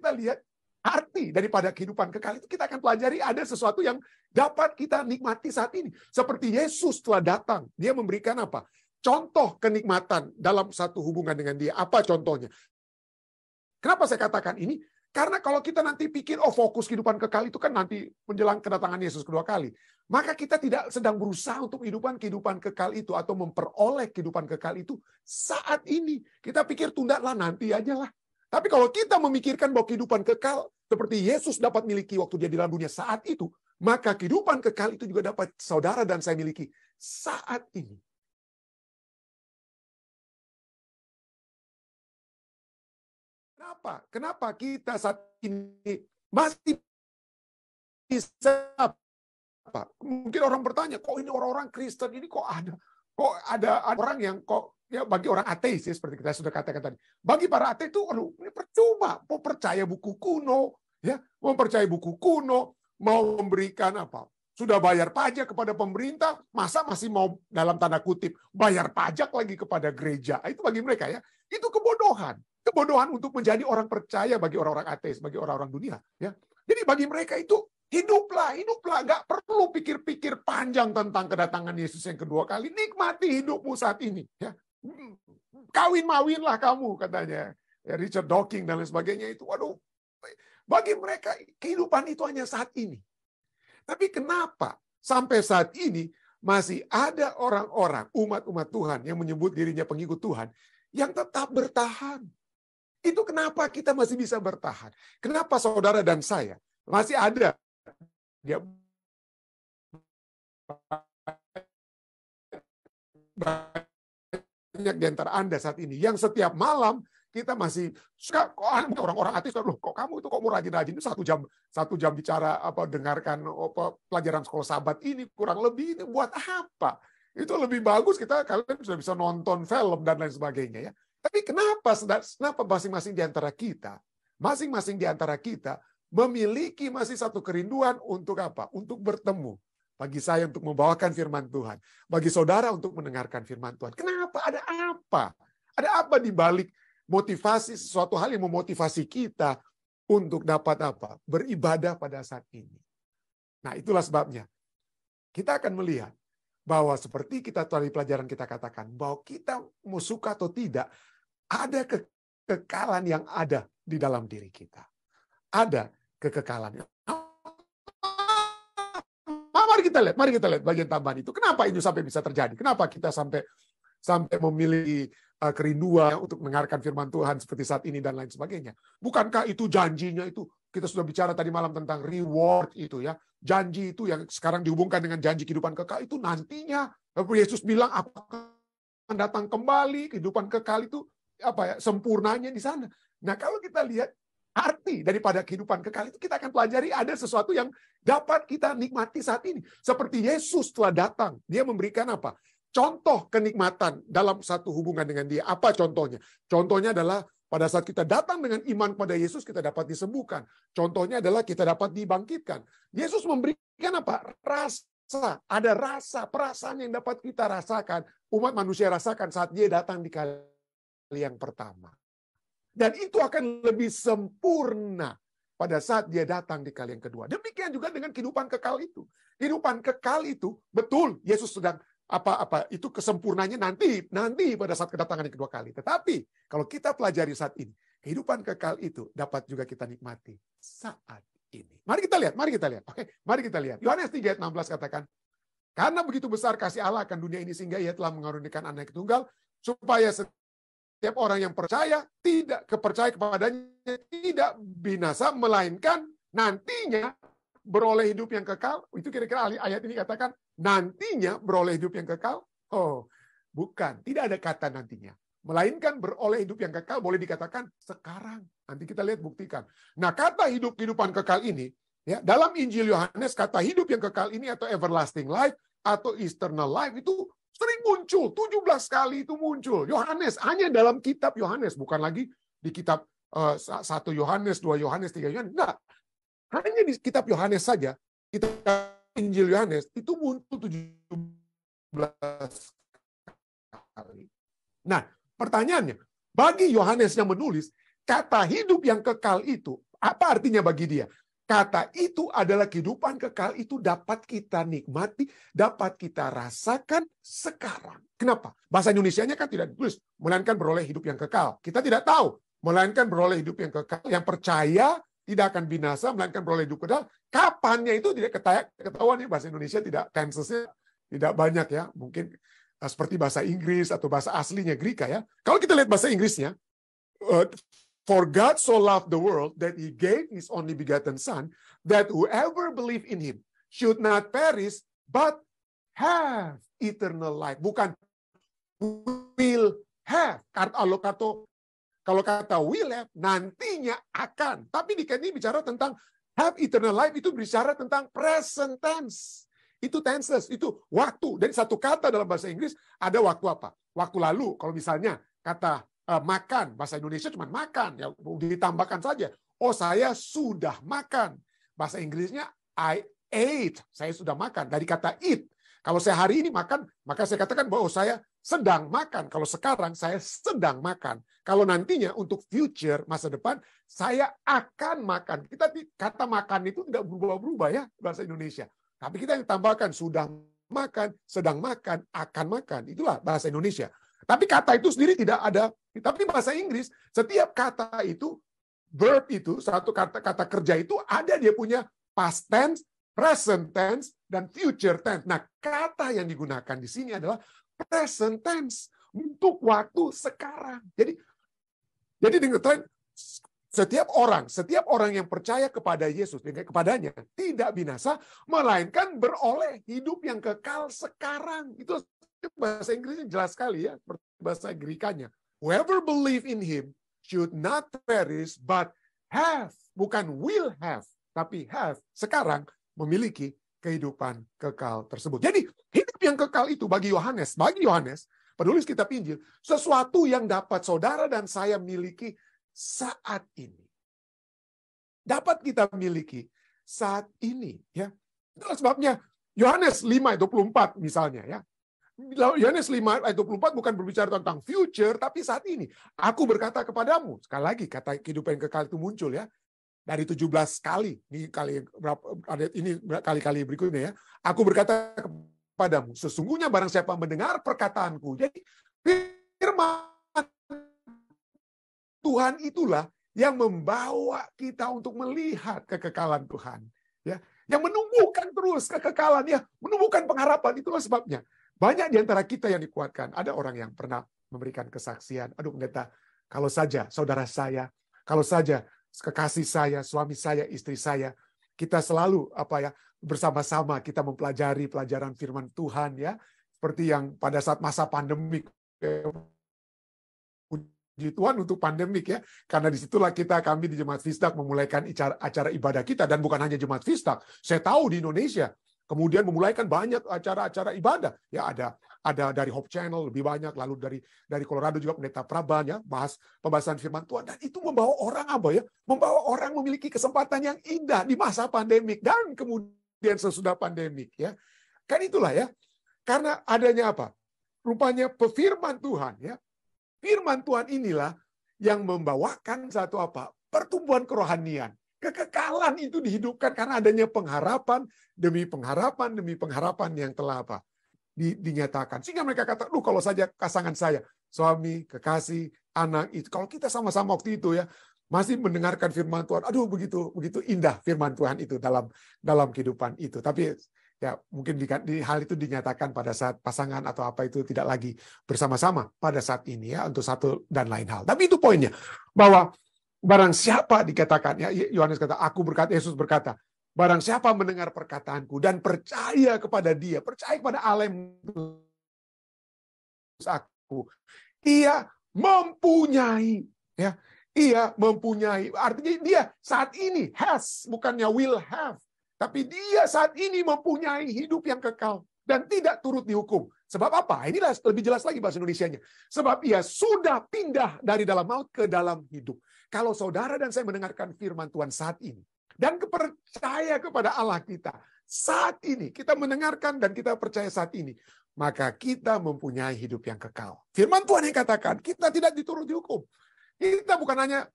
kita lihat arti daripada kehidupan kekal itu, kita akan pelajari ada sesuatu yang dapat kita nikmati saat ini. Seperti Yesus telah datang, dia memberikan apa? Contoh kenikmatan dalam satu hubungan dengan dia. Apa contohnya? Kenapa saya katakan ini? Karena kalau kita nanti pikir, fokus kehidupan kekal itu kan nanti menjelang kedatangan Yesus kedua kali. Maka kita tidak sedang berusaha untuk kehidupan kekal itu atau memperoleh kehidupan kekal itu saat ini. Kita pikir tundalah nanti aja lah. Tapi kalau kita memikirkan bahwa kehidupan kekal seperti Yesus dapat miliki waktu dia di dalam dunia saat itu, maka kehidupan kekal itu juga dapat saudara dan saya miliki saat ini. Kenapa kita saat ini masih bisa apa? Mungkin orang bertanya, kok ini orang-orang Kristen ini kok ada orang yang ya bagi orang ateis ya, seperti kita sudah katakan tadi. Bagi para ateis itu ini percuma, mau percaya buku kuno, ya, mau percaya buku kuno, mau memberikan apa? Sudah bayar pajak kepada pemerintah, masa masih mau dalam tanda kutip bayar pajak lagi kepada gereja? Itu bagi mereka ya, itu kebodohan. Kebodohan untuk menjadi orang percaya bagi orang-orang ateis, bagi orang-orang dunia. Ya. Jadi bagi mereka itu hiduplah, nggak perlu pikir-pikir panjang tentang kedatangan Yesus yang kedua kali. Nikmati hidupmu saat ini. Ya. Kawin-mawinlah kamu, katanya. Ya, Richard Dawkins dan lain sebagainya itu. Waduh, bagi mereka kehidupan itu hanya saat ini. Tapi kenapa sampai saat ini masih ada orang-orang, umat-umat Tuhan yang menyebut dirinya pengikut Tuhan, yang tetap bertahan? Itu kenapa kita masih bisa bertahan? Kenapa saudara dan saya masih ada? Dia banyak di antara Anda saat ini yang setiap malam kita masih suka, orang-orang ateis, loh, kok kamu itu kok mau rajin-rajin itu satu jam bicara dengarkan pelajaran sekolah Sabat ini kurang lebih ini buat apa? Itu lebih bagus kalian sudah bisa nonton film dan lain sebagainya ya. Tapi kenapa masing-masing di antara kita memiliki masih satu kerinduan untuk apa? Untuk bertemu. Bagi saya untuk membawakan firman Tuhan. Bagi saudara untuk mendengarkan firman Tuhan. Kenapa? Ada apa? Ada apa di balik motivasi, sesuatu hal yang memotivasi kita untuk dapat apa? Beribadah pada saat ini. Nah, itulah sebabnya. Kita akan melihat bahwa seperti kita tadi pelajaran kita katakan, bahwa kita mau suka atau tidak, ada kekekalan yang ada di dalam diri kita. Ada kekekalan. Mari kita lihat bagian tambahan itu. Kenapa ini sampai bisa terjadi? Kenapa kita sampai memiliki kerinduan untuk mendengarkan firman Tuhan seperti saat ini dan lain sebagainya? Bukankah itu janjinya itu? Kita sudah bicara tadi malam tentang reward itu ya. Janji itu yang sekarang dihubungkan dengan janji kehidupan kekal itu nantinya. Yesus bilang aku akan datang kembali, kehidupan kekal itu sempurnanya di sana. Nah, kalau kita lihat arti daripada kehidupan kekal itu, kita akan pelajari ada sesuatu yang dapat kita nikmati saat ini. Seperti Yesus telah datang, dia memberikan apa? Contoh kenikmatan dalam satu hubungan dengan dia. Apa contohnya? Contohnya adalah pada saat kita datang dengan iman pada Yesus, kita dapat disembuhkan. Contohnya adalah kita dapat dibangkitkan. Yesus memberikan apa? Rasa. Ada rasa, perasaan yang dapat kita rasakan. Umat manusia rasakan saat dia datang di kali yang pertama. Dan itu akan lebih sempurna pada saat dia datang di kali yang kedua. Demikian juga dengan kehidupan kekal itu. Kehidupan kekal itu, betul, Yesus sedang itu kesempurnanya nanti pada saat kedatangan yang kedua kali. Tetapi kalau kita pelajari saat ini, kehidupan kekal itu dapat juga kita nikmati saat ini. Mari kita lihat. Oke, mari kita lihat. Yohanes 3 ayat 16 katakan, karena begitu besar kasih Allah akan dunia ini sehingga ia telah mengaruniakan anak tunggal supaya setiap orang yang percaya kepadanya tidak binasa, melainkan nantinya beroleh hidup yang kekal. Itu kira-kira ayat ini katakan nantinya beroleh hidup yang kekal. Oh, bukan. Tidak ada kata nantinya. Melainkan beroleh hidup yang kekal boleh dikatakan sekarang. Nanti kita lihat buktikan. Nah, kata kehidupan kekal ini, ya, dalam Injil Yohanes, kata hidup yang kekal ini atau everlasting life atau eternal life itu sering muncul, 17 kali itu muncul. Yohanes, hanya dalam kitab Yohanes, bukan lagi di kitab 1 Yohanes, 2 Yohanes, 3 Yohanes. Enggak. Hanya di kitab Yohanes saja, kitab Injil Yohanes, itu muncul 17 kali. Nah, pertanyaannya, bagi Yohanes yang menulis, kata hidup yang kekal itu, apa artinya bagi dia? Kata itu adalah kehidupan kekal itu dapat kita nikmati, dapat kita rasakan sekarang. Kenapa? Bahasa Indonesianya kan tidak ditulis, melainkan beroleh hidup yang kekal. Kita tidak tahu, melainkan beroleh hidup yang kekal. Yang percaya tidak akan binasa, melainkan beroleh hidup kekal. Kapannya itu tidak ketahuan ya, bahasa Indonesia tidak tensesnya tidak banyak ya. Mungkin seperti bahasa Inggris atau bahasa aslinya Greka ya. Kalau kita lihat bahasa Inggrisnya, for God so loved the world that he gave his only begotten son, that whoever believe in him should not perish, but have eternal life. Bukan will have. Kalau kata will have, nantinya akan. Tapi di sini bicara tentang have eternal life, itu bicara tentang present tense. Itu tenses, itu waktu. Dan satu kata dalam bahasa Inggris, ada waktu apa? Waktu lalu, kalau misalnya kata makan, bahasa Indonesia cuma makan, ya ditambahkan saja. Oh, saya sudah makan. Bahasa Inggrisnya I ate, saya sudah makan. Dari kata eat. Kalau saya hari ini makan, maka saya katakan bahwa saya sedang makan. Kalau sekarang saya sedang makan. Kalau nantinya untuk future, masa depan, saya akan makan. Kita kata makan itu tidak berubah-berubah ya bahasa Indonesia. Tapi kita yang tambahkan sudah makan, sedang makan, akan makan. Itulah bahasa Indonesia. Tapi kata itu sendiri tidak ada. Tapi bahasa Inggris, setiap kata itu, verb itu, satu kata kerja itu ada dia punya past tense, present tense, dan future tense. Nah, kata yang digunakan di sini adalah present tense untuk waktu sekarang. Jadi dengan setiap orang yang percaya kepada Yesus, kepadanya tidak binasa, melainkan beroleh hidup yang kekal sekarang. Itu bahasa Inggrisnya jelas sekali ya, bahasa Grekanya. Whoever believe in him should not perish but have, bukan will have, tapi have, sekarang memiliki kehidupan kekal tersebut. Jadi hidup yang kekal itu bagi Yohanes, penulis kitab Injil, sesuatu yang dapat saudara dan saya miliki saat ini. Dapat kita miliki saat ini. Ya. Itulah sebabnya Yohanes 5:24 misalnya ya. Yohanes 5:24 bukan berbicara tentang future, tapi saat ini. Aku berkata kepadamu, sekali lagi kata kehidupan yang kekal itu muncul ya. Dari 17 kali, ini kali-kali berikutnya ya. Aku berkata kepadamu, sesungguhnya barang siapa mendengar perkataanku. Jadi firman Tuhan itulah yang membawa kita untuk melihat kekekalan Tuhan. Ya, yang menumbuhkan terus kekekalan, ya, menumbuhkan pengharapan. Itulah sebabnya. Banyak di antara kita yang dikuatkan. Ada orang yang pernah memberikan kesaksian. Aduh pendeta, kalau saja saudara saya, kalau saja kekasih saya, suami saya, istri saya, kita selalu bersama-sama kita mempelajari pelajaran firman Tuhan ya, seperti yang pada saat masa pandemik. Puji Tuhan untuk pandemik ya, karena disitulah kami di Jemaat Vistak memulaikan acara ibadah kita, dan bukan hanya Jemaat Vistak. Saya tahu di Indonesia kemudian memulaikan banyak acara-acara ibadah. Ya ada dari Hope Channel lebih banyak, lalu dari Colorado juga Pendeta Praban ya, bahas pembahasan firman Tuhan, dan itu membawa orang membawa orang memiliki kesempatan yang indah di masa pandemik dan kemudian sesudah pandemik ya. Kan itulah ya. Karena adanya apa? Rupanya firman Tuhan ya. Firman Tuhan inilah yang membawakan satu pertumbuhan kerohanian. Kekekalan itu dihidupkan karena adanya pengharapan demi pengharapan yang telah dinyatakan. Sehingga mereka kata, kalau saja pasangan saya, suami, kekasih, anak itu, kalau kita sama-sama waktu itu ya masih mendengarkan firman Tuhan, begitu indah firman Tuhan itu dalam kehidupan itu. Tapi ya mungkin di hal itu dinyatakan pada saat pasangan atau apa itu tidak lagi bersama-sama pada saat ini ya, untuk satu dan lain hal. Tapi itu poinnya, bahwa barang siapa dikatakan, ya Yohanes kata, Yesus berkata, barang siapa mendengar perkataanku dan percaya kepada dia, percaya kepada Allah yang aku, ia mempunyai, ya, ia mempunyai, artinya dia saat ini has, bukannya will have, tapi dia saat ini mempunyai hidup yang kekal dan tidak turut dihukum. Sebab apa? Inilah lebih jelas lagi bahasa Indonesianya. Sebab ia sudah pindah dari dalam maut ke dalam hidup. Kalau saudara dan saya mendengarkan firman Tuhan saat ini, dan percaya kepada Allah kita, saat ini, kita mendengarkan dan kita percaya saat ini, maka kita mempunyai hidup yang kekal. Firman Tuhan yang katakan, kita tidak diturut dihukum. Kita bukan hanya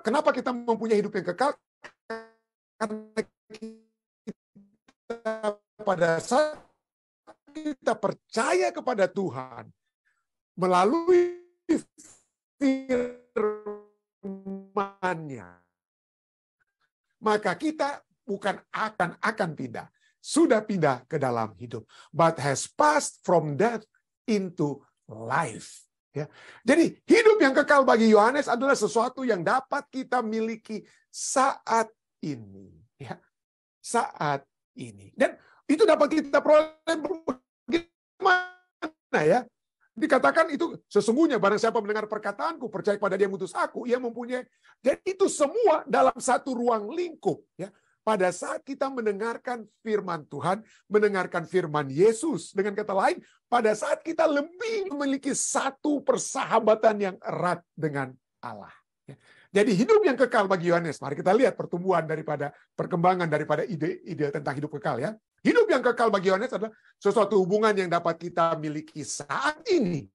Kenapa kita mempunyai hidup yang kekal? Karena kita pada saat kita percaya kepada Tuhan melalui firman-Nya, maka kita bukan akan pindah, sudah pindah ke dalam hidup, but has passed from death into life. Ya. Jadi hidup yang kekal bagi Yohanes adalah sesuatu yang dapat kita miliki saat ini. Ya. Saat ini. Dan itu dapat kita peroleh bagaimana ya? Dikatakan itu sesungguhnya barang siapa mendengar perkataanku, percaya pada Dia yang mengutus aku, ia mempunyai. Jadi itu semua dalam satu ruang lingkup. Ya. Pada saat kita mendengarkan firman Tuhan, mendengarkan firman Yesus, dengan kata lain, pada saat kita lebih memiliki satu persahabatan yang erat dengan Allah. Ya. Jadi hidup yang kekal bagi Yohanes, mari kita lihat pertumbuhan daripada perkembangan daripada ide tentang hidup kekal ya. Hidup yang kekal bagi Yohanes adalah sesuatu hubungan yang dapat kita miliki saat ini.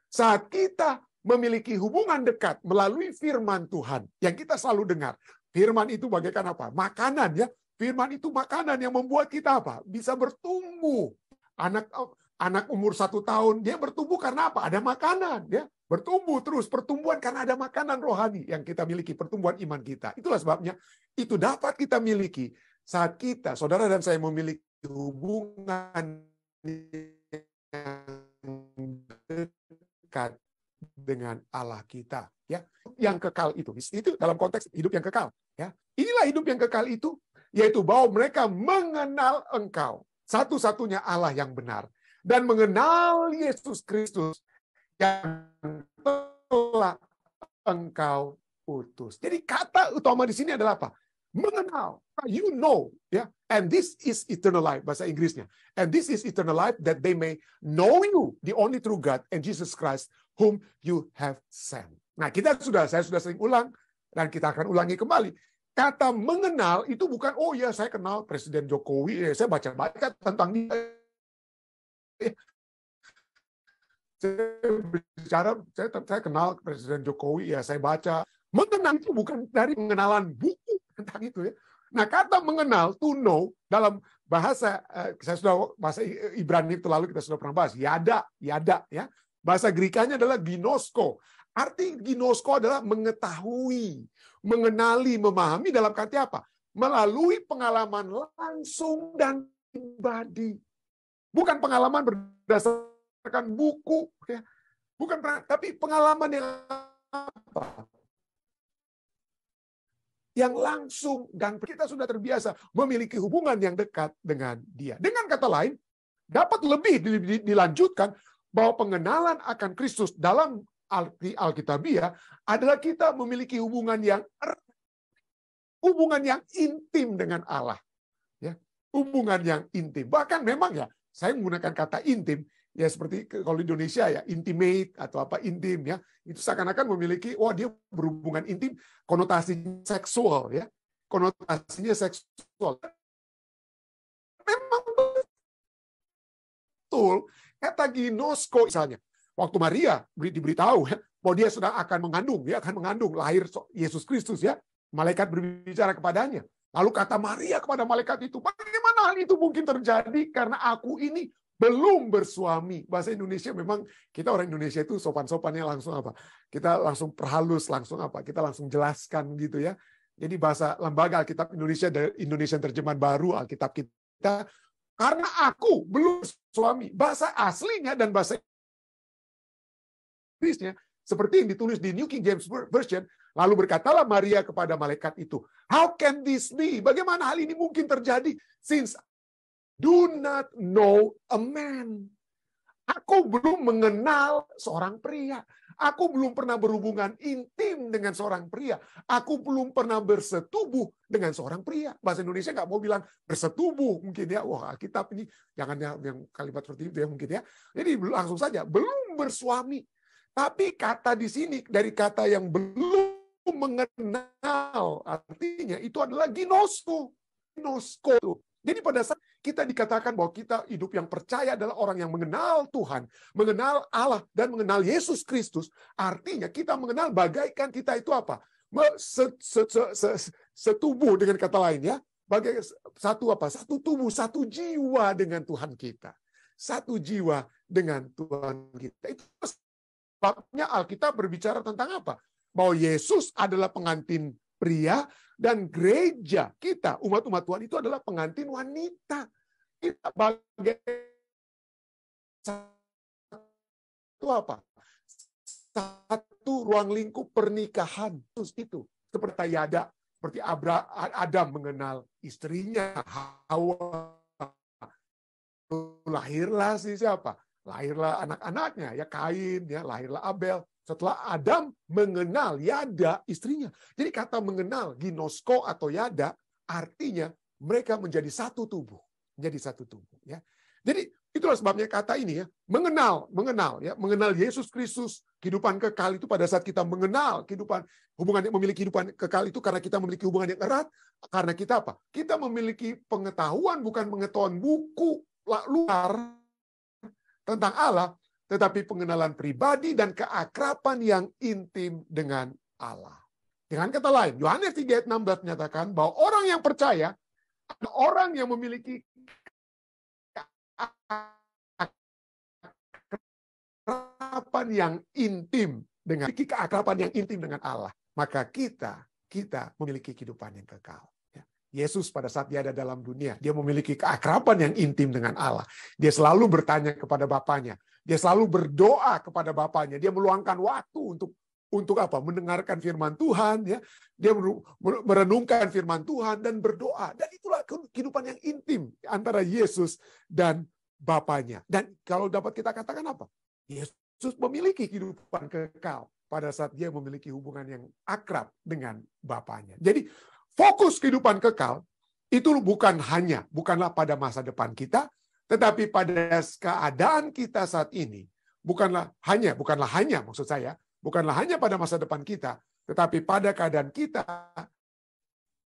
Saat kita memiliki hubungan dekat melalui firman Tuhan yang kita selalu dengar. Firman itu bagaikan apa? Makanan ya. Firman itu makanan yang membuat kita apa? Bisa bertumbuh. Anak umur 1 tahun dia bertumbuh karena apa? Ada makanan ya. Bertumbuh terus, pertumbuhan karena ada makanan rohani yang kita miliki, pertumbuhan iman kita. Itulah sebabnya itu dapat kita miliki saat kita, saudara dan saya, memiliki hubungan yang dekat dengan Allah kita, ya, yang kekal itu dalam konteks hidup yang kekal, ya. Inilah hidup yang kekal itu, yaitu bahwa mereka mengenal Engkau, satu-satunya Allah yang benar, dan mengenal Yesus Kristus yang telah Engkau utus. Jadi kata utama di sini adalah apa? Mengenal, you know, ya, and this is eternal life, bahasa Inggrisnya. And this is eternal life, that they may know you, the only true God, and Jesus Christ, whom you have sent. Nah, saya sudah sering ulang, dan kita akan ulangi kembali. Kata mengenal itu bukan, oh ya saya kenal Presiden Jokowi, saya baca-baca tentang dia. Saya kenal Presiden Jokowi, ya saya baca. Mengenal itu bukan dari pengenalan buku tentang itu ya. Nah, kata mengenal, to know, dalam bahasa bahasa Ibrani itu lalu kita sudah pernah bahas, yada ya. Bahasa Grekanya adalah ginosko. Arti ginosko adalah mengetahui, mengenali, memahami dalam kata apa? Melalui pengalaman langsung dan pribadi. Bukan pengalaman berdasarkan buku ya. Bukan, tapi pengalaman yang apa? Yang langsung, dan kita sudah terbiasa memiliki hubungan yang dekat dengan Dia. Dengan kata lain, dapat lebih dilanjutkan bahwa pengenalan akan Kristus dalam arti Alkitabiah adalah kita memiliki hubungan yang intim dengan Allah. Ya, hubungan yang intim. Bahkan memang ya, saya menggunakan kata intim, ya seperti kalau di Indonesia ya, intimate atau apa intim ya, itu seakan-akan memiliki, dia berhubungan intim, konotasinya seksual ya, konotasinya seksual. Memang betul, kata ginosko misalnya, waktu Maria diberitahu ya, bahwa dia sedang akan mengandung lahir Yesus Kristus ya, malaikat berbicara kepadanya. Lalu kata Maria kepada malaikat itu, bagaimana hal itu mungkin terjadi karena aku ini belum bersuami. Bahasa Indonesia memang, kita orang Indonesia itu sopan-sopannya langsung apa? Kita langsung perhalus, langsung apa? Kita langsung jelaskan gitu ya. Jadi bahasa lembaga Alkitab Indonesia dari Indonesian Terjemahan Baru Alkitab kita, karena aku belum bersuami. Bahasa aslinya dan bahasa Inggrisnya seperti yang ditulis di New King James Version, lalu berkatalah Maria kepada malaikat itu, how can this be? Bagaimana hal ini mungkin terjadi? Since do not know a man. Aku belum mengenal seorang pria. Aku belum pernah berhubungan intim dengan seorang pria. Aku belum pernah bersetubuh dengan seorang pria. Bahasa Indonesia nggak mau bilang bersetubuh mungkin ya. Wah, Alkitab ini jangan yang kalimat seperti itu ya mungkin ya. Jadi langsung saja belum bersuami. Tapi kata di sini dari kata yang belum mengenal, artinya itu adalah ginosko. Jadi pada saat kita dikatakan bahwa kita hidup yang percaya adalah orang yang mengenal Tuhan, mengenal Allah, dan mengenal Yesus Kristus. Artinya kita mengenal bagaikan kita itu apa? Setubuh, dengan kata lain ya. Bagai satu apa? Satu tubuh, satu jiwa dengan Tuhan kita. Satu jiwa dengan Tuhan kita. Itu sebabnya Alkitab berbicara tentang apa? Bahwa Yesus adalah pengantin pria, dan gereja kita, umat-umat Tuhan itu adalah pengantin wanita. Kita bagai satu apa? Satu ruang lingkup pernikahan. Itu seperti Yada, seperti Adam mengenal istrinya Hawa. Lahirlah siapa? Lahirlah anak-anaknya, ya Kain, ya lahirlah Abel. Setelah Adam mengenal Yada, istrinya. Jadi kata mengenal, ginosko atau Yada, artinya mereka menjadi satu tubuh. Menjadi satu tubuh. Ya. Jadi itulah sebabnya kata ini ya, mengenal ya, mengenal Yesus Kristus, kehidupan kekal itu pada saat kita mengenal kehidupan, hubungan yang memiliki kehidupan kekal itu karena kita memiliki hubungan yang erat, karena kita apa? Kita memiliki pengetahuan, bukan pengetahuan buku luar tentang Allah, tetapi pengenalan pribadi dan keakraban yang intim dengan Allah. Dengan kata lain, Yohanes 3 ayat 16 menyatakan bahwa orang yang percaya adalah orang yang memiliki keakraban yang intim dengan Allah. Maka kita memiliki kehidupan yang kekal. Yesus pada saat dia ada dalam dunia, dia memiliki keakraban yang intim dengan Allah. Dia selalu bertanya kepada Bapanya. Dia selalu berdoa kepada Bapanya. Dia meluangkan waktu untuk apa? Mendengarkan firman Tuhan, ya. Dia merenungkan firman Tuhan dan berdoa. Dan itulah kehidupan yang intim antara Yesus dan Bapanya. Dan kalau dapat kita katakan apa? Yesus memiliki kehidupan kekal pada saat dia memiliki hubungan yang akrab dengan Bapanya. Jadi fokus kehidupan kekal itu bukanlah pada masa depan kita, tetapi pada keadaan kita saat ini. Bukanlah hanya pada masa depan kita, tetapi pada keadaan kita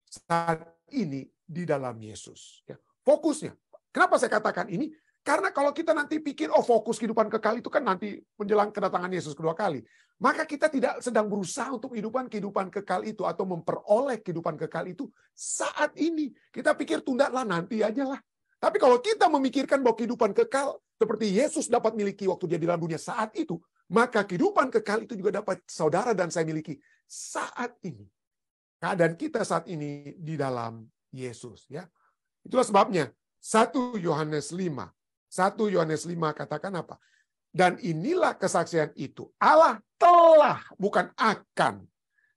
saat ini di dalam Yesus. Fokusnya. Kenapa saya katakan ini? Karena kalau kita nanti pikir, fokus kehidupan kekal itu kan nanti menjelang kedatangan Yesus kedua kali. Maka kita tidak sedang berusaha untuk kehidupan kekal itu atau memperoleh kehidupan kekal itu saat ini. Kita pikir tundalah nanti aja lah. Tapi kalau kita memikirkan bahwa kehidupan kekal seperti Yesus dapat miliki waktu dia di dalam dunia saat itu, maka kehidupan kekal itu juga dapat saudara dan saya miliki saat ini. Keadaan kita saat ini di dalam Yesus. Ya, itulah sebabnya 1 Yohanes 5 katakan apa? Dan inilah kesaksian itu. Allah telah, bukan akan.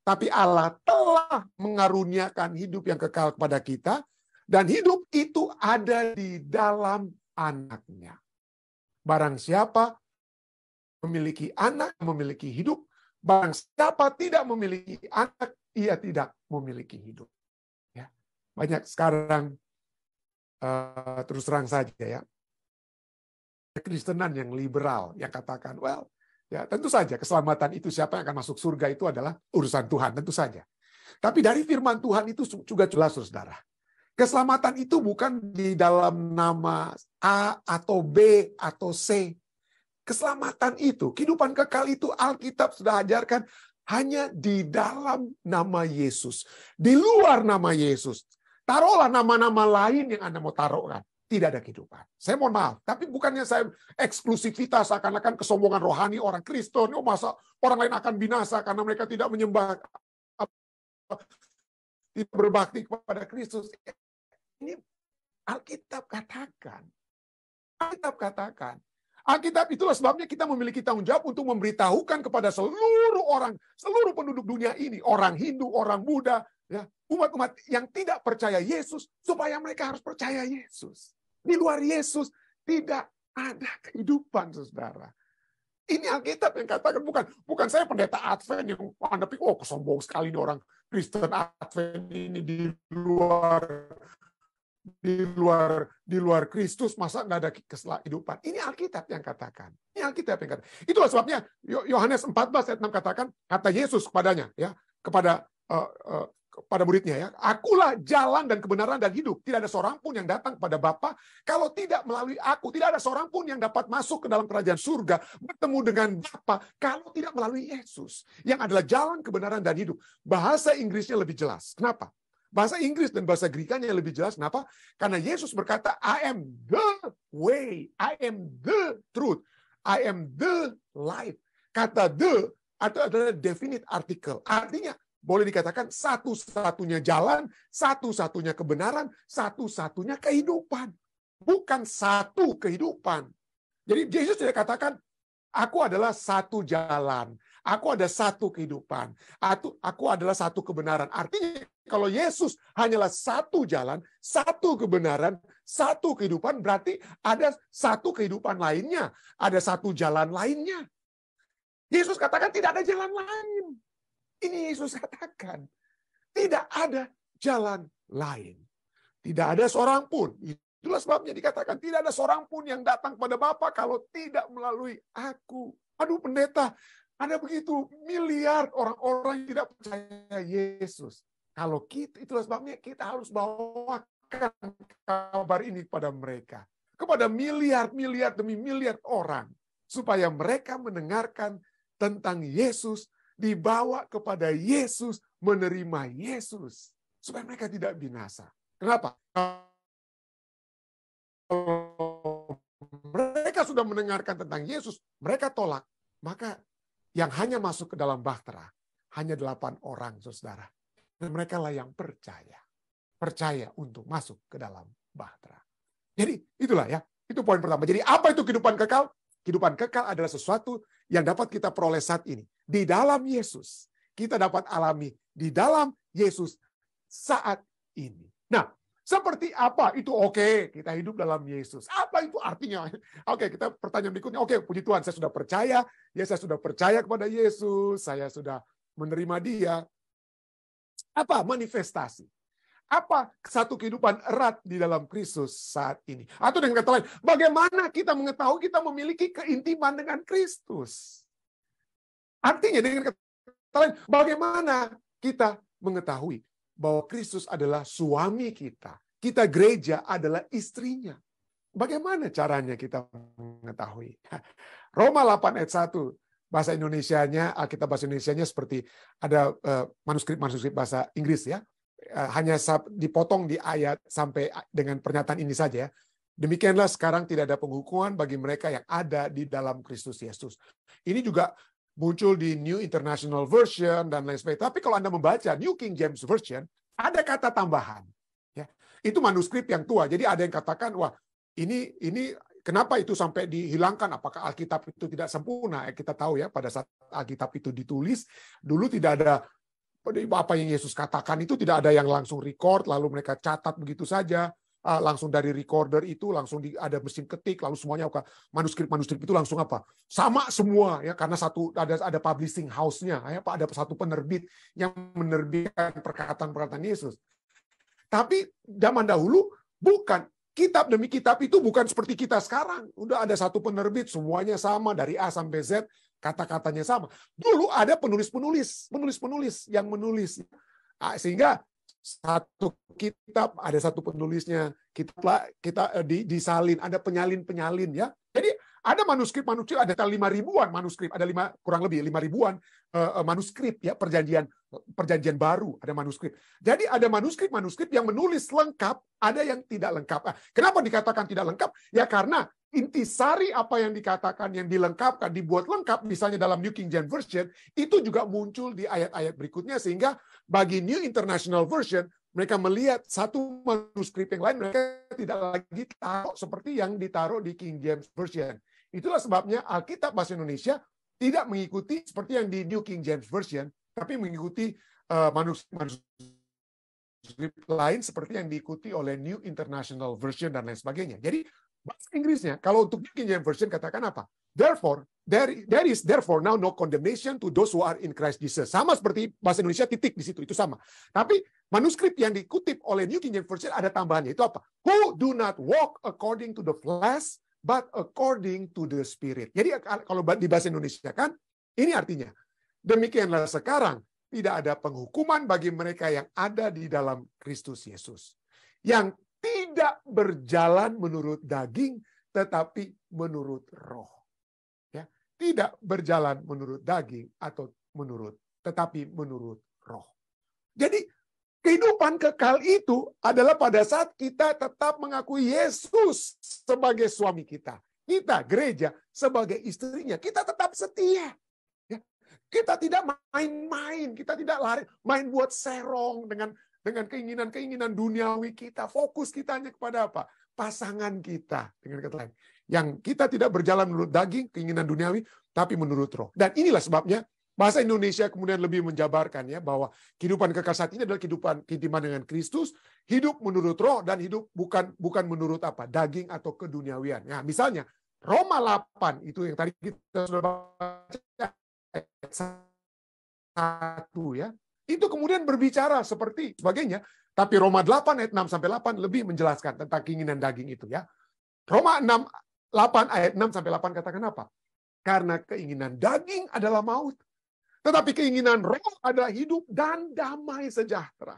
Tapi Allah telah mengaruniakan hidup yang kekal kepada kita. Dan hidup itu ada di dalam anaknya. Barang siapa memiliki anak, memiliki hidup. Barang siapa tidak memiliki anak, ia tidak memiliki hidup. Ya. Banyak sekarang, terus terang saja ya, Kristenan yang liberal yang katakan, ya tentu saja keselamatan itu siapa yang akan masuk surga itu adalah urusan Tuhan, tentu saja. Tapi dari firman Tuhan itu juga jelas, saudara. Keselamatan itu bukan di dalam nama A atau B atau C. Keselamatan itu, kehidupan kekal itu Alkitab sudah ajarkan hanya di dalam nama Yesus. Di luar nama Yesus. Taruhlah nama-nama lain yang Anda mau taruhkan. Tidak ada kehidupan. Saya mohon maaf, tapi bukannya saya eksklusivitas seakan-akan kesombongan rohani orang Kristen. Masa orang lain akan binasa karena mereka tidak menyembah, tidak berbakti kepada Kristus. Ini Alkitab katakan. Alkitab itulah sebabnya kita memiliki tanggung jawab untuk memberitahukan kepada seluruh orang, seluruh penduduk dunia ini, orang Hindu, orang Buddha, ya, umat-umat yang tidak percaya Yesus, supaya mereka harus percaya Yesus. Di luar Yesus tidak ada kehidupan, saudara. Ini Alkitab yang katakan, bukan saya pendeta Advent yang Anda pikir, kesombong sekali ini orang Kristen Advent ini di luar Kristus, masa nggak ada kehidupan. Ini Alkitab yang katakan. Itulah sebabnya Yohanes 14 ayat 6 katakan, kata Yesus kepadanya, ya, kepada pada muridnya ya, akulah jalan dan kebenaran dan hidup. Tidak ada seorang pun yang datang pada Bapa kalau tidak melalui aku. Tidak ada seorang pun yang dapat masuk ke dalam kerajaan surga, bertemu dengan Bapa kalau tidak melalui Yesus, yang adalah jalan kebenaran dan hidup. Bahasa Inggrisnya lebih jelas. Kenapa? Bahasa Inggris dan bahasa Grekanya lebih jelas. Kenapa? Karena Yesus berkata, I am the way, I am the truth, I am the life. Kata the adalah definite article. Artinya, boleh dikatakan satu-satunya jalan, satu-satunya kebenaran, satu-satunya kehidupan. Bukan satu kehidupan. Jadi Yesus tidak katakan, aku adalah satu jalan, aku ada satu kehidupan, aku adalah satu kebenaran. Artinya kalau Yesus hanyalah satu jalan, satu kebenaran, satu kehidupan, berarti ada satu kehidupan lainnya, ada satu jalan lainnya. Yesus katakan tidak ada jalan lain. Ini Yesus katakan. Tidak ada jalan lain. Tidak ada seorang pun. Itulah sebabnya dikatakan tidak ada seorang pun yang datang pada Bapa kalau tidak melalui aku. Aduh pendeta, ada begitu miliar orang-orang yang tidak percaya Yesus. Kalau kita, itulah sebabnya kita harus bawakan kabar ini kepada mereka. Kepada miliar-miliar demi miliar orang. Supaya mereka mendengarkan tentang Yesus, dibawa kepada Yesus, menerima Yesus. Supaya mereka tidak binasa. Kenapa? Mereka sudah mendengarkan tentang Yesus, mereka tolak. Maka yang hanya masuk ke dalam bahtera, hanya 8 orang, saudara. Dan mereka lah yang percaya. Percaya untuk masuk ke dalam bahtera. Jadi itulah ya, itu poin pertama. Jadi apa itu kehidupan kekal? Kehidupan kekal adalah sesuatu yang dapat kita peroleh saat ini. Di dalam Yesus. Kita dapat alami di dalam Yesus saat ini. Nah, seperti apa itu? Oke, kita hidup dalam Yesus. Apa itu artinya? Oke, kita pertanyaan berikutnya. Oke, puji Tuhan, saya sudah percaya. Ya, saya sudah percaya kepada Yesus. Saya sudah menerima Dia. Apa manifestasi? Apa satu kehidupan erat di dalam Kristus saat ini? Atau dengan kata lain, bagaimana kita mengetahui kita memiliki keintiman dengan Kristus? Artinya dengan kata lain, bagaimana kita mengetahui bahwa Kristus adalah suami kita. Kita gereja adalah istrinya. Bagaimana caranya kita mengetahui? Roma 8 ayat 1, bahasa Indonesianya, Alkitab bahasa Indonesianya seperti ada manuskrip bahasa Inggris ya. Hanya dipotong di ayat sampai dengan pernyataan ini saja. Demikianlah sekarang tidak ada penghukuman bagi mereka yang ada di dalam Kristus Yesus. Ini juga muncul di New International Version dan lain sebagainya. Tapi kalau Anda membaca New King James Version, ada kata tambahan. Ya, itu manuskrip yang tua. Jadi ada yang katakan, wah ini kenapa itu sampai dihilangkan? Apakah Alkitab itu tidak sempurna? Kita tahu ya pada saat Alkitab itu ditulis, dulu tidak ada apa yang Yesus katakan itu tidak ada yang langsung record, lalu mereka catat begitu saja. Langsung dari recorder itu langsung ada mesin ketik, lalu semuanya manuskrip itu langsung apa sama semua ya, karena ada publishing house-nya ya, ada satu penerbit yang menerbitkan perkataan Yesus. Tapi zaman dahulu bukan, kitab demi kitab itu bukan seperti kita sekarang, udah ada satu penerbit semuanya sama dari A sampai Z, kata-katanya sama. Dulu ada penulis yang menulis, sehingga satu kitab ada satu penulisnya, kita disalin, ada penyalin ya. Jadi ada manuskrip ada 5.000-an manuskrip, ada kurang lebih 5.000-an manuskrip ya, perjanjian baru ada manuskrip. Jadi ada manuskrip yang menulis lengkap, ada yang tidak lengkap. Kenapa dikatakan tidak lengkap? Ya karena intisari apa yang dikatakan, yang dilengkapkan, dibuat lengkap, misalnya dalam New King James Version, itu juga muncul di ayat-ayat berikutnya, sehingga bagi New International Version, mereka melihat satu manuskrip yang lain, mereka tidak lagi taruh seperti yang ditaruh di King James Version. Itulah sebabnya Alkitab bahasa Indonesia tidak mengikuti seperti yang di New King James Version, tapi mengikuti manuskrip lain seperti yang diikuti oleh New International Version dan lain sebagainya. Jadi bahasa Inggrisnya, kalau untuk New King James Version katakan apa? Therefore, there is therefore now no condemnation to those who are in Christ Jesus. Sama seperti bahasa Indonesia, titik di situ, itu sama. Tapi manuskrip yang dikutip oleh New King James Version ada tambahannya, itu apa? Who do not walk according to the flesh, but according to the Spirit. Jadi kalau di bahasa Indonesia kan, ini artinya, demikianlah sekarang, tidak ada penghukuman bagi mereka yang ada di dalam Kristus Yesus, yang tidak berjalan menurut daging, tetapi menurut roh. Ya, tidak berjalan menurut daging atau tetapi menurut roh. Jadi kehidupan kekal itu adalah pada saat kita tetap mengakui Yesus sebagai suami kita. Kita, gereja, sebagai istrinya. Kita tetap setia. Ya. Kita tidak main-main. Kita tidak lari main buat serong dengan keinginan-keinginan duniawi kita. Fokus kita hanya kepada apa? Pasangan kita. Dengan kata lain. Yang kita tidak berjalan menurut daging, keinginan duniawi, tapi menurut roh. Dan inilah sebabnya bahasa Indonesia kemudian lebih menjabarkan ya bahwa kehidupan kekal saat ini adalah kehidupan keintiman dengan Kristus, hidup menurut roh dan hidup bukan menurut apa? Daging atau keduniawian. Ya, misalnya Roma 8 itu yang tadi kita sudah baca ayat 1 ya. Itu kemudian berbicara seperti sebagainya, tapi Roma 8 ayat 6 sampai 8 lebih menjelaskan tentang keinginan daging itu ya. Roma 8 ayat 6 sampai 8 katakan apa? Karena keinginan daging adalah maut, tetapi keinginan roh adalah hidup dan damai sejahtera.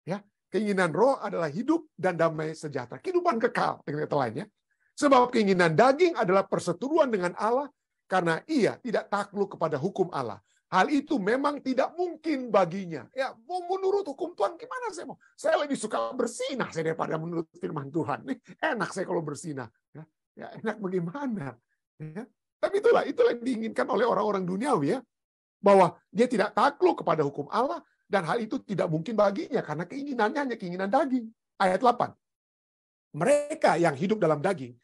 Ya, keinginan roh adalah hidup dan damai sejahtera. Kehidupan kekal dengan kata lainnya. Sebab keinginan daging adalah perseteruan dengan Allah karena ia tidak takluk kepada hukum Allah. Hal itu memang tidak mungkin baginya. Ya, mau menurut hukum Tuhan gimana saya mau? Saya lebih suka bersinah saya daripada menurut firman Tuhan. Enak saya kalau bersinah. Ya, enak bagaimana? Ya. Tapi itulah yang diinginkan oleh orang-orang duniawi ya. Bahwa dia tidak takluk kepada hukum Allah, dan hal itu tidak mungkin baginya, karena keinginannya hanya keinginan daging. Ayat 8. Mereka yang hidup dalam daging,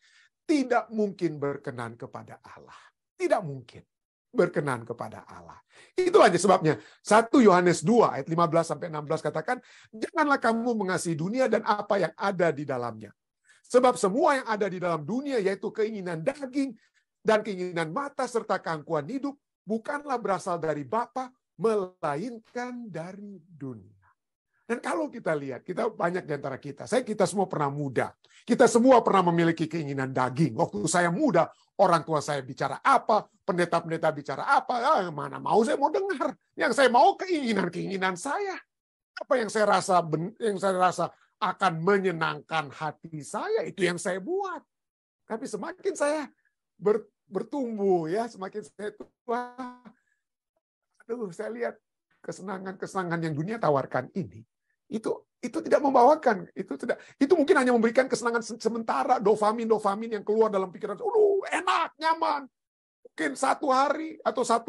tidak mungkin berkenan kepada Allah. Tidak mungkin berkenan kepada Allah. Itulah sebabnya, 1 Yohanes 2, ayat 15-16 katakan, janganlah kamu mengasihi dunia dan apa yang ada di dalamnya. Sebab semua yang ada di dalam dunia, yaitu keinginan daging, dan keinginan mata, serta keangkuhan hidup, bukanlah berasal dari Bapa, melainkan dari dunia. Dan kalau kita lihat, kita banyak di antara kita semua pernah muda. Kita semua pernah memiliki keinginan daging. Waktu saya muda, orang tua saya bicara apa, pendeta-pendeta bicara apa, mana mau saya mau dengar. Yang saya mau keinginan saya. Apa yang saya rasa akan menyenangkan hati saya, itu yang saya buat. Tapi semakin saya bertumbuh ya, semakin saya tua, saya lihat kesenangan yang dunia tawarkan ini, itu tidak membawakan, itu mungkin hanya memberikan kesenangan sementara, dopamin yang keluar dalam pikiran, enak, nyaman, mungkin 1 hari atau 1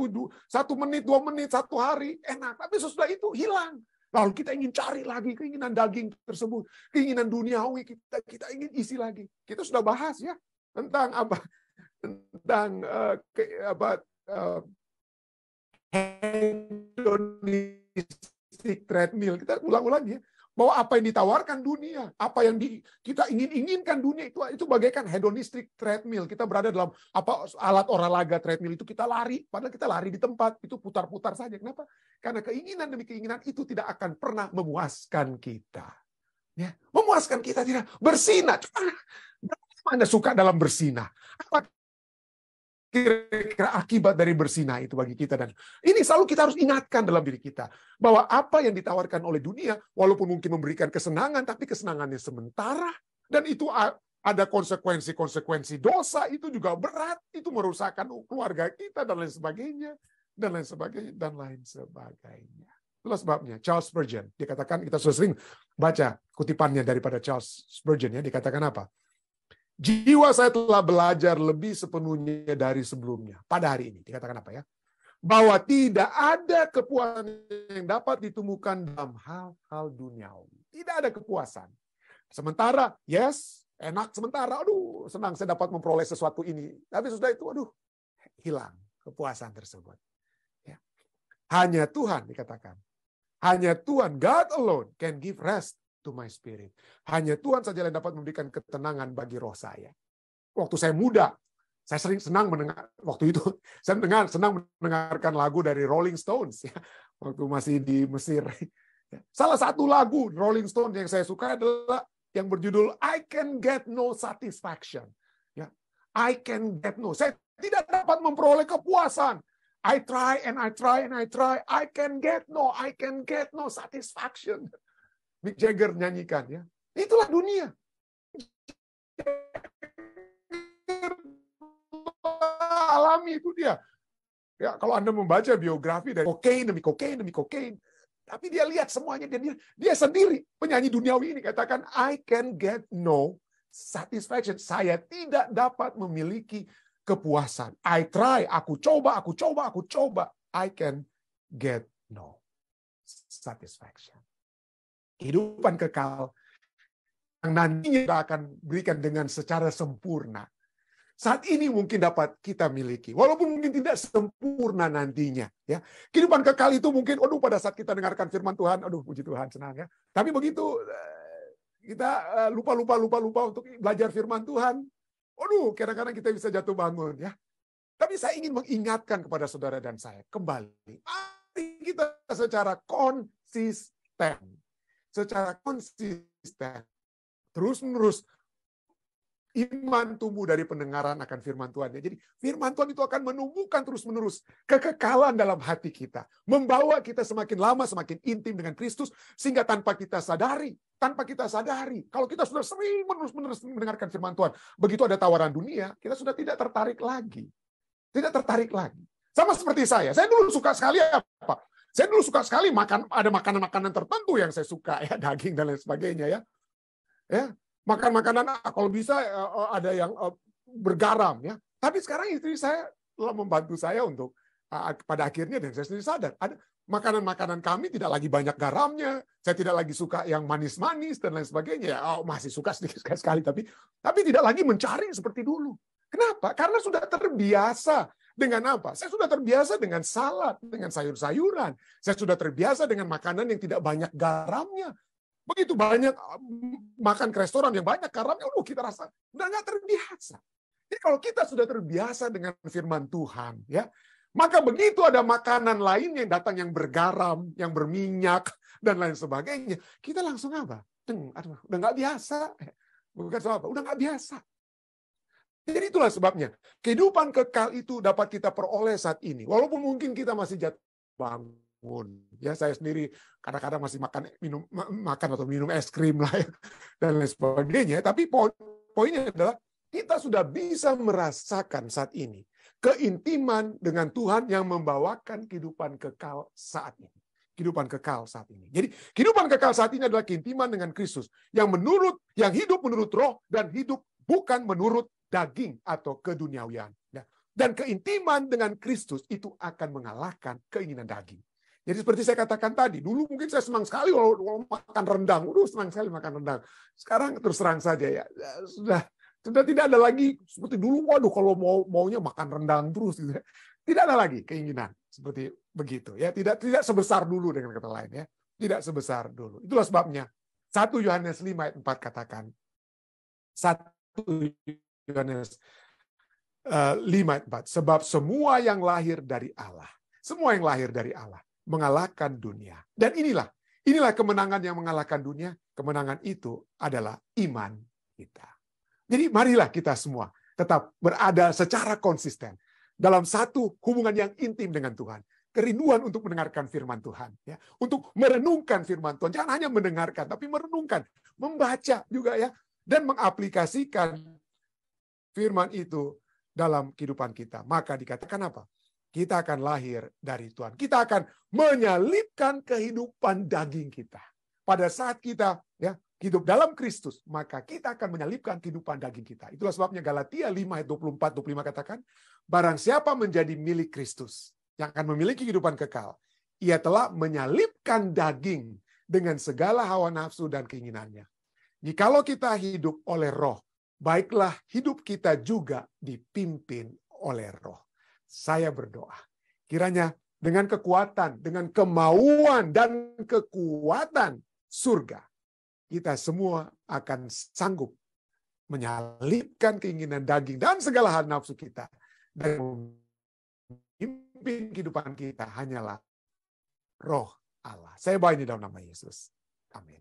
menit, 2 menit, 1 hari enak, tapi sesudah itu hilang. Lalu kita ingin cari lagi keinginan daging tersebut, keinginan duniawi kita ingin isi lagi. Kita sudah bahas ya tentang apa? Tentang hedonistic treadmill. Kita ulang-ulang ya, bahwa apa yang ditawarkan dunia, apa yang kita inginkan dunia itu bagaikan hedonistic treadmill. Kita berada dalam alat olahraga treadmill itu, kita lari, padahal kita lari di tempat, itu putar-putar saja. Kenapa? Karena keinginan demi keinginan itu tidak akan pernah memuaskan kita. Ya, memuaskan kita tidak. Bersinah. Anda suka dalam bersinah? Apa kira-kira akibat dari bersinah itu bagi kita? Dan ini selalu kita harus ingatkan dalam diri kita, bahwa apa yang ditawarkan oleh dunia, walaupun mungkin memberikan kesenangan, tapi kesenangannya sementara, dan itu ada konsekuensi dosa, itu juga berat, itu merusakkan keluarga kita, dan lain sebagainya, dan lain sebagainya, dan lain sebagainya. Itulah sebabnya Charles Spurgeon, dikatakan, kita sudah sering baca kutipannya daripada Charles Spurgeon, ya, dikatakan apa? Jiwa saya telah belajar lebih sepenuhnya dari sebelumnya. Pada hari ini, dikatakan apa ya? Bahwa tidak ada kepuasan yang dapat ditemukan dalam hal-hal duniawi. Tidak ada kepuasan. Sementara, yes, enak sementara. Aduh, senang saya dapat memperoleh sesuatu ini. Tapi sudah itu, aduh, hilang kepuasan tersebut. Ya. Hanya Tuhan, dikatakan. Hanya Tuhan, God alone, can give rest to my spirit. Hanya Tuhan saja yang dapat memberikan ketenangan bagi roh saya. Waktu saya muda, saya senang mendengar, waktu itu saya senang mendengarkan lagu dari Rolling Stones ya, waktu masih di Mesir. Salah satu lagu Rolling Stones yang saya suka adalah yang berjudul I Can Get No Satisfaction. Ya, I can get no. Saya tidak dapat memperoleh kepuasan. I try and I try and I try. I can get no satisfaction. Mick Jagger nyanyikan ya. Itulah dunia. Alami itu dia. Ya, kalau Anda membaca biografi dari kokain demi kokain, tapi dia lihat semuanya dan dia sendiri penyanyi duniawi ini katakan I can get no satisfaction. Saya tidak dapat memiliki kepuasan. I try, aku coba. I can get no satisfaction. Kehidupan kekal yang nantinya kita akan berikan dengan secara sempurna. Saat ini mungkin dapat kita miliki, walaupun mungkin tidak sempurna nantinya. Ya, kehidupan kekal itu mungkin, pada saat kita dengarkan firman Tuhan, puji Tuhan, senang ya. Tapi begitu kita lupa untuk belajar firman Tuhan, kadang-kadang kita bisa jatuh bangun ya. Tapi saya ingin mengingatkan kepada saudara dan saya kembali, mari kita secara konsisten, terus-menerus. Iman tumbuh dari pendengaran akan firman Tuhan. Jadi firman Tuhan itu akan menumbuhkan terus-menerus kekekalan dalam hati kita. Membawa kita semakin lama semakin intim dengan Kristus. Sehingga tanpa kita sadari. Kalau kita sudah sering menerus mendengarkan firman Tuhan. Begitu ada tawaran dunia, kita sudah tidak tertarik lagi. Sama seperti saya. Saya dulu suka sekali apa? Saya dulu suka sekali ada makanan-makanan tertentu yang saya suka. Ya, daging dan lain sebagainya. Ya. Makan makanan kalau bisa ada yang bergaram ya. Tapi sekarang istri saya telah membantu saya untuk pada akhirnya dan saya sendiri sadar ada makanan-makanan kami tidak lagi banyak garamnya. Saya tidak lagi suka yang manis-manis dan lain sebagainya. Masih suka sedikit sekali tapi tidak lagi mencari seperti dulu. Kenapa? Karena sudah terbiasa dengan apa? Saya sudah terbiasa dengan salad, dengan sayur-sayuran. Saya sudah terbiasa dengan makanan yang tidak banyak garamnya. Begitu banyak makan ke restoran yang banyak garamnya, kita rasa udah nggak terbiasa. Jadi kalau kita sudah terbiasa dengan firman Tuhan, ya, maka begitu ada makanan lain yang datang yang bergaram, yang berminyak dan lain sebagainya, kita langsung apa? Udah nggak biasa, bukan apa? Udah nggak biasa. Jadi itulah sebabnya kehidupan kekal itu dapat kita peroleh saat ini, walaupun mungkin kita masih jatuh bangun. Ya, saya sendiri kadang-kadang masih makan atau minum es krim lah ya, dan lain sebagainya. Tapi poinnya adalah kita sudah bisa merasakan saat ini keintiman dengan Tuhan yang membawakan kehidupan kekal saat ini. Jadi kehidupan kekal saat ini adalah keintiman dengan Kristus yang hidup menurut roh dan hidup bukan menurut daging atau keduniawian. Ya. Dan keintiman dengan Kristus itu akan mengalahkan keinginan daging. Jadi seperti saya katakan tadi, dulu mungkin saya senang sekali kalau makan rendang. Senang sekali makan rendang. Sekarang terus terang saja ya, sudah tidak ada lagi seperti dulu. Kalau maunya makan rendang terus. Gitu. Tidak ada lagi keinginan seperti begitu. Ya, tidak sebesar dulu dengan kata lain ya. Tidak sebesar dulu. Itulah sebabnya 1 Yohanes 5 ayat 4 katakan. 1 Yohanes 5 ayat 4. Sebab semua yang lahir dari Allah mengalahkan dunia. Dan inilah kemenangan yang mengalahkan dunia. Kemenangan itu adalah iman kita. Jadi marilah kita semua tetap berada secara konsisten dalam satu hubungan yang intim dengan Tuhan. Kerinduan untuk mendengarkan firman Tuhan. Ya. Untuk merenungkan firman Tuhan. Jangan hanya mendengarkan, tapi merenungkan. Membaca juga ya. Dan mengaplikasikan firman itu dalam kehidupan kita. Maka dikatakan apa? Kita akan lahir dari Tuhan. Kita akan menyalipkan kehidupan daging kita. Pada saat kita hidup dalam Kristus, maka kita akan menyalipkan kehidupan daging kita. Itulah sebabnya Galatia 5 ayat 24-25 katakan, barang siapa menjadi milik Kristus, yang akan memiliki kehidupan kekal, ia telah menyalipkan daging dengan segala hawa nafsu dan keinginannya. Jikalau kita hidup oleh roh, baiklah hidup kita juga dipimpin oleh roh. Saya berdoa, kiranya dengan kekuatan, dengan kemauan dan kekuatan surga, kita semua akan sanggup menyalipkan keinginan daging dan segala hal nafsu kita. Dan memimpin kehidupan kita hanyalah roh Allah. Saya bawa ini dalam nama Yesus. Amin.